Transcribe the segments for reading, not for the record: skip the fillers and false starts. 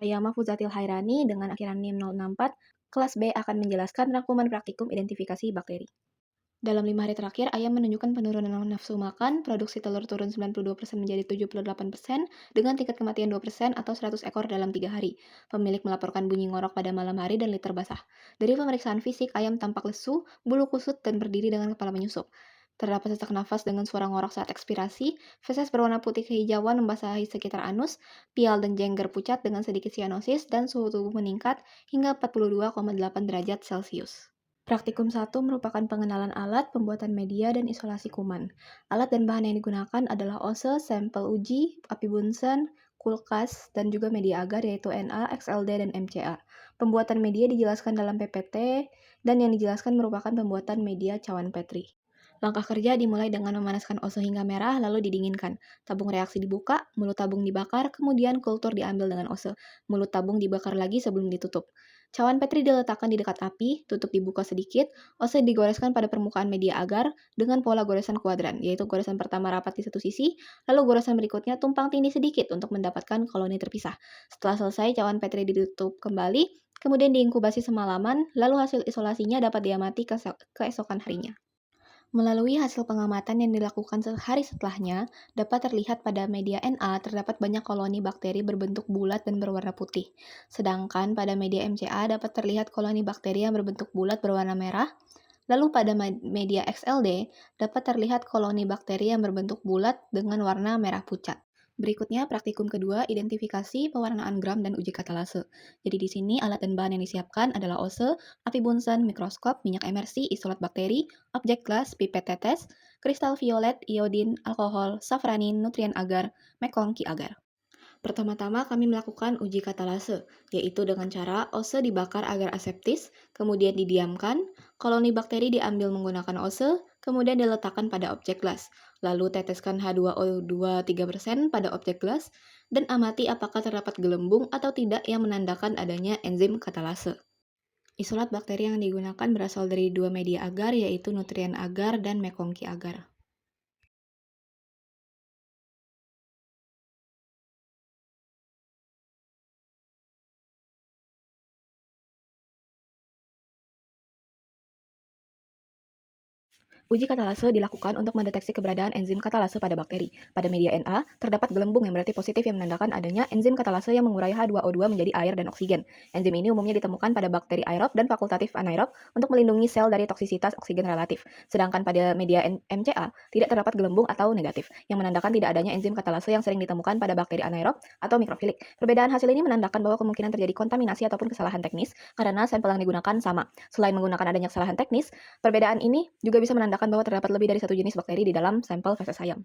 Saya Mahfuzatil Hairani dengan akhiran NIM 064, kelas B akan menjelaskan rangkuman praktikum identifikasi bakteri. Dalam 5 hari terakhir, ayam menunjukkan penurunan nafsu makan, produksi telur turun 92% menjadi 78%, dengan tingkat kematian 2% atau 100 ekor dalam 3 hari. Pemilik melaporkan bunyi ngorok pada malam hari dan liter basah. Dari pemeriksaan fisik, ayam tampak lesu, bulu kusut, dan berdiri dengan kepala menyusup. Terdapat sesak nafas dengan suara ngorok saat ekspirasi, feses berwarna putih kehijauan membasahi sekitar anus, pial dan jengger pucat dengan sedikit sianosis, dan suhu tubuh meningkat hingga 42,8 derajat Celcius. Praktikum 1 merupakan pengenalan alat, pembuatan media, dan isolasi kuman. Alat dan bahan yang digunakan adalah OSE, sampel uji, api Bunsen, kulkas, dan juga media agar yaitu Na, XLD, dan MCA. Pembuatan media dijelaskan dalam PPT, dan yang dijelaskan merupakan pembuatan media cawan Petri. Langkah kerja dimulai dengan memanaskan OSE hingga merah, lalu didinginkan. Tabung reaksi dibuka, mulut tabung dibakar, kemudian kultur diambil dengan OSE. Mulut tabung dibakar lagi sebelum ditutup. Cawan Petri diletakkan di dekat api, tutup dibuka sedikit, OSE digoreskan pada permukaan media agar dengan pola goresan kuadran, yaitu goresan pertama rapat di satu sisi, lalu goresan berikutnya tumpang tindih sedikit untuk mendapatkan koloni terpisah. Setelah selesai, cawan Petri ditutup kembali, kemudian diinkubasi semalaman, lalu hasil isolasinya dapat diamati keesokan harinya. Melalui hasil pengamatan yang dilakukan sehari setelahnya, dapat terlihat pada media Na terdapat banyak koloni bakteri berbentuk bulat dan berwarna putih. Sedangkan pada media MCA dapat terlihat koloni bakteri yang berbentuk bulat berwarna merah. Lalu pada media XLD dapat terlihat koloni bakteri yang berbentuk bulat dengan warna merah pucat. Berikutnya praktikum kedua, identifikasi, pewarnaan gram, dan uji katalase. Jadi di sini alat dan bahan yang disiapkan adalah OSE, api Bunsen, mikroskop, minyak emersi, isolat bakteri, objek gelas, pipet tetes, kristal violet, iodin, alkohol, safranin, nutrien agar, mekong, ki agar. Pertama-tama kami melakukan uji katalase, yaitu dengan cara OSE dibakar agar aseptis, kemudian didiamkan, koloni bakteri diambil menggunakan OSE, kemudian diletakkan pada objek gelas. Lalu teteskan H2O2 3% pada objek gelas, dan amati apakah terdapat gelembung atau tidak yang menandakan adanya enzim katalase. Isolat bakteri yang digunakan berasal dari dua media agar, yaitu nutrien agar dan mekongki agar. Uji katalase dilakukan untuk mendeteksi keberadaan enzim katalase pada bakteri. Pada media Na, terdapat gelembung yang berarti positif yang menandakan adanya enzim katalase yang mengurai H2O2 menjadi air dan oksigen. Enzim ini umumnya ditemukan pada bakteri aerob dan fakultatif anaerob untuk melindungi sel dari toksisitas oksigen relatif. Sedangkan pada media MCA, tidak terdapat gelembung atau negatif, yang menandakan tidak adanya enzim katalase yang sering ditemukan pada bakteri anaerob atau mikrofilik. Perbedaan hasil ini menandakan bahwa kemungkinan terjadi kontaminasi ataupun kesalahan teknis karena sampel yang digunakan sama. Selain menggunakan adanya kesalahan teknis, perbedaan ini juga bisa menandakan bahwa terdapat lebih dari satu jenis bakteri di dalam sampel feses ayam.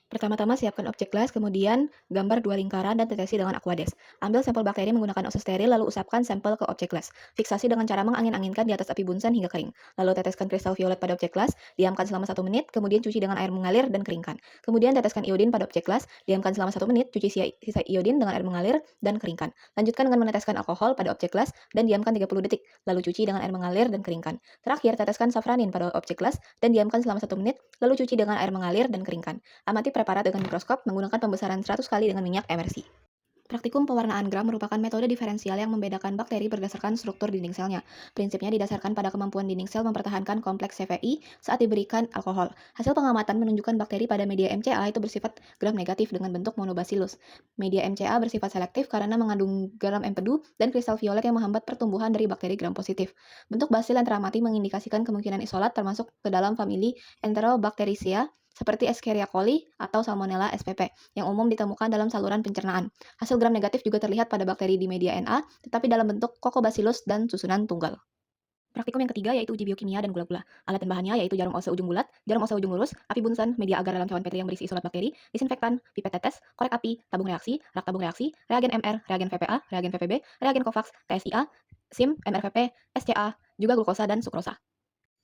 Pertama-tama siapkan objek gelas, kemudian gambar dua lingkaran dan tetesi dengan Aquades. Ambil sampel bakteri menggunakan OSE steril, lalu usapkan sampel ke objek gelas. Fiksasi dengan cara mengangin-anginkan di atas api Bunsen hingga kering. Lalu teteskan kristal violet pada objek gelas, diamkan selama 1 menit, kemudian cuci dengan air mengalir dan keringkan. Kemudian teteskan iodin pada objek gelas, diamkan selama 1 menit, cuci sisa iodin dengan air mengalir dan keringkan. Lanjutkan dengan meneteskan alkohol pada objek gelas dan diamkan 30 detik, lalu cuci dengan air mengalir dan keringkan. Terakhir, teteskan safranin pada objek gelas dan diamkan selama 1 menit, lalu cuci dengan air mengalir dan keringkan. Amati preparat dengan mikroskop menggunakan pembesaran 100 kali dengan minyak emersi. Praktikum pewarnaan gram merupakan metode diferensial yang membedakan bakteri berdasarkan struktur dinding selnya. Prinsipnya didasarkan pada kemampuan dinding sel mempertahankan kompleks CVI saat diberikan alkohol. Hasil pengamatan menunjukkan bakteri pada media MCA itu bersifat gram negatif dengan bentuk monobacillus. Media MCA bersifat selektif karena mengandung gram empedu dan kristal violet yang menghambat pertumbuhan dari bakteri gram positif. Bentuk basil yang teramati mengindikasikan kemungkinan isolat termasuk ke dalam famili Enterobacteriaceae seperti Escherichia coli atau Salmonella spp yang umum ditemukan dalam saluran pencernaan. Hasil gram negatif juga terlihat pada bakteri di media Na, tetapi dalam bentuk Coccobacillus dan susunan tunggal. Praktikum yang ketiga yaitu uji biokimia dan gula-gula. Alat dan bahannya yaitu jarum OSE ujung bulat, jarum OSE ujung lurus, api Bunsen, media agar dalam cawan Petri yang berisi isolat bakteri, disinfektan, pipet tetes, korek api, tabung reaksi, rak tabung reaksi, reagen MR, reagen VPA, reagen VPB, reagen COVAX, TSIA, SIM, MRVP, SCA, juga glukosa dan sukrosa.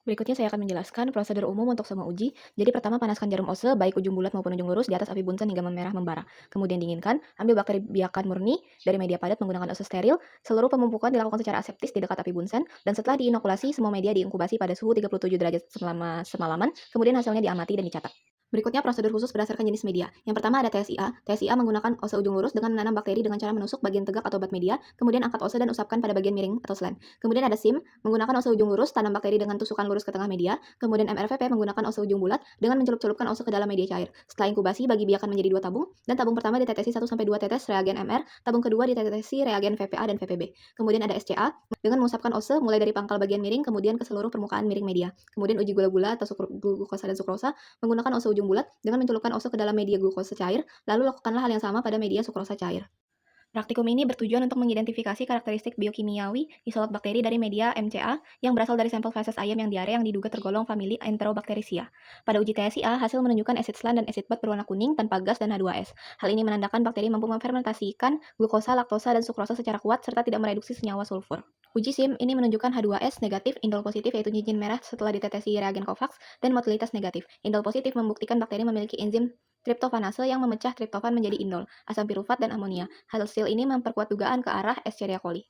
Berikutnya saya akan menjelaskan prosedur umum untuk semua uji. Jadi pertama panaskan jarum OSE baik ujung bulat maupun ujung lurus di atas api Bunsen hingga memerah membara. Kemudian dinginkan, ambil bakteri biakan murni dari media padat menggunakan OSE steril. Seluruh pemupukan dilakukan secara aseptis di dekat api Bunsen dan setelah diinokulasi semua media diinkubasi pada suhu 37 derajat selama semalaman. Kemudian hasilnya diamati dan dicatat. Berikutnya prosedur khusus berdasarkan jenis media. Yang pertama ada TSIA. TSIA menggunakan ose ujung lurus dengan menanam bakteri dengan cara menusuk bagian tegak atau bat media, kemudian angkat ose dan usapkan pada bagian miring atau slant. Kemudian ada SIM, menggunakan ose ujung lurus, tanam bakteri dengan tusukan lurus ke tengah media. Kemudian MRVP menggunakan ose ujung bulat dengan mencelup-celupkan ose ke dalam media cair. Setelah inkubasi, bagi biakan menjadi 2 tabung, dan tabung pertama ditetesi 1-2 tetes reagen MR, tabung kedua ditetesi reagen VPA dan VPB. Kemudian ada SCA, dengan mengusapkan ose mulai dari pangkal bagian miring kemudian ke seluruh permukaan miring media. Kemudian uji gula-gula atau glukosa dan sukrosa menggunakan ose ujung bulat dengan mencelupkan ose ke dalam media glukosa cair, lalu lakukanlah hal yang sama pada media sukrosa cair. Praktikum ini bertujuan untuk mengidentifikasi karakteristik biokimiawi isolat bakteri dari media MCA yang berasal dari sampel feses ayam yang diare yang diduga tergolong famili Enterobacteriaceae. Pada uji TSIA, hasil menunjukkan asid SLAN dan asid bat berwarna kuning tanpa gas dan H2S. Hal ini menandakan bakteri mampu memfermentasikan glukosa, laktosa, dan sukrosa secara kuat serta tidak mereduksi senyawa sulfur. Uji SIM ini menunjukkan H2S negatif, indol positif yaitu cincin merah setelah ditetesi reagen COVAX, dan motilitas negatif. Indol positif membuktikan bakteri memiliki enzim triptofanase yang memecah triptofan menjadi indol, asam pirufat, dan amonia. Hasil ini memperkuat dugaan ke arah Escherichia coli.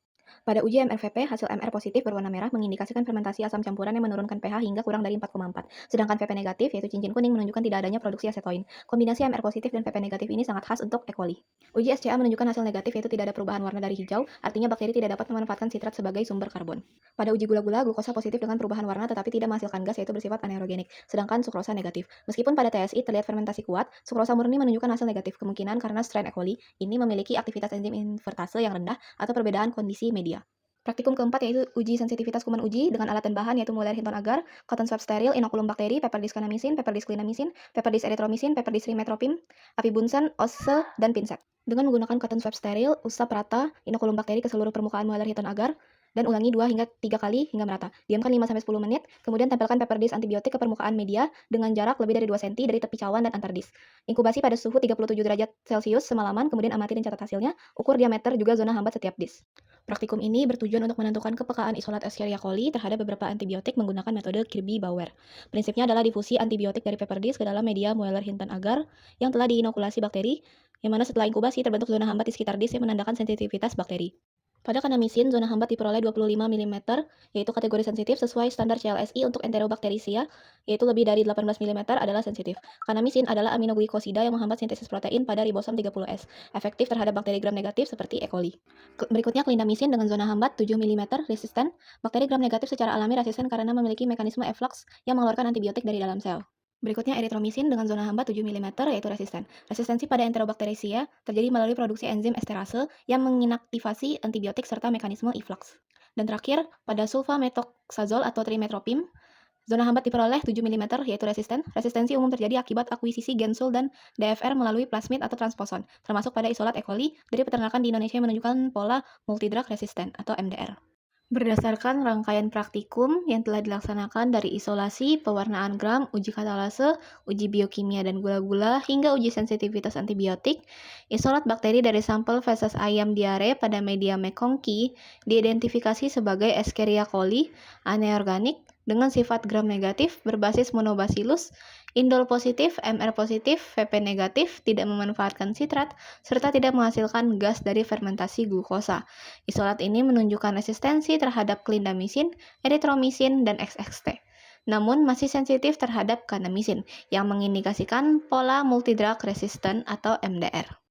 Pada uji MRVP, hasil MR positif berwarna merah mengindikasikan fermentasi asam campuran yang menurunkan pH hingga kurang dari 4,4. Sedangkan VP negatif, yaitu cincin kuning, menunjukkan tidak adanya produksi asetoin. Kombinasi MR positif dan VP negatif ini sangat khas untuk E. coli. Uji SCA menunjukkan hasil negatif, yaitu tidak ada perubahan warna dari hijau, artinya bakteri tidak dapat memanfaatkan sitrat sebagai sumber karbon. Pada uji gula-gula, glukosa positif dengan perubahan warna tetapi tidak menghasilkan gas, yaitu bersifat anaerogenik, sedangkan sukrosa negatif. Meskipun pada TSI terlihat fermentasi kuat, sukrosa murni menunjukkan hasil negatif, kemungkinan karena strain E. coli ini memiliki aktivitas enzim invertase yang rendah atau perbedaan kondisi media. Praktikum keempat yaitu uji sensitivitas kuman uji dengan alat dan bahan yaitu Mueller Hinton agar, cotton swab steril, inokulum bakteri, Peperdis kanamisin, Peperdis clindamycin, Peperdis erythromycin, Peperdis trimethoprim, apibunsen, ose, dan pinset. Dengan menggunakan cotton swab steril, usap rata inokulum bakteri ke seluruh permukaan Mueller Hinton agar dan ulangi 2 hingga 3 kali hingga merata. Diamkan 5-10 menit, kemudian tempelkan Peperdis antibiotik ke permukaan media dengan jarak lebih dari 2 cm dari tepi cawan dan antar dis. Inkubasi pada suhu 37 derajat Celcius semalaman, kemudian amati dan catat hasilnya, ukur diameter juga zona hambat setiap dis. Praktikum ini bertujuan untuk menentukan kepekaan isolat Escherichia coli terhadap beberapa antibiotik menggunakan metode Kirby-Bauer. Prinsipnya adalah difusi antibiotik dari Peperdis ke dalam media Mueller Hinton agar yang telah diinokulasi bakteri, yang mana setelah inkubasi terbentuk zona hambat di sekitar dis yang menandakan sensitivitas bakteri. Pada kanamisin, zona hambat diperoleh 25 mm, yaitu kategori sensitif sesuai standar CLSI untuk Enterobacteriaceae, yaitu lebih dari 18 mm adalah sensitif. Kanamisin adalah aminoglikosida yang menghambat sintesis protein pada ribosom 30S, efektif terhadap bakteri gram negatif seperti E. coli. Berikutnya clindamycin dengan zona hambat 7 mm resisten. Bakteri gram negatif secara alami resisten karena memiliki mekanisme efflux yang mengeluarkan antibiotik dari dalam sel. Berikutnya erythromycin dengan zona hambat 7 mm yaitu resisten. Resistensi pada Enterobacteriaceae terjadi melalui produksi enzim esterase yang menginaktivasi antibiotik serta mekanisme efflux. Dan terakhir, pada sulfamethoxazole atau trimethoprim, zona hambat diperoleh 7 mm yaitu resisten. Resistensi umum terjadi akibat akuisisi gensul dan DFR melalui plasmid atau transposon, termasuk pada isolat E. coli dari peternakan di Indonesia yang menunjukkan pola multidrug resisten atau MDR. Berdasarkan rangkaian praktikum yang telah dilaksanakan dari isolasi, pewarnaan gram, uji katalase, uji biokimia dan gula-gula, hingga uji sensitivitas antibiotik, isolat bakteri dari sampel feses ayam diare pada media McConkey diidentifikasi sebagai Escherichia coli aneorganik dengan sifat gram negatif berbasis monobacillus, indol positif, MR positif, VP negatif, tidak memanfaatkan sitrat, serta tidak menghasilkan gas dari fermentasi glukosa. Isolat ini menunjukkan resistensi terhadap clindamycin, erythromycin, dan XXT. Namun masih sensitif terhadap kanamisin, yang mengindikasikan pola multidrug resistant atau MDR.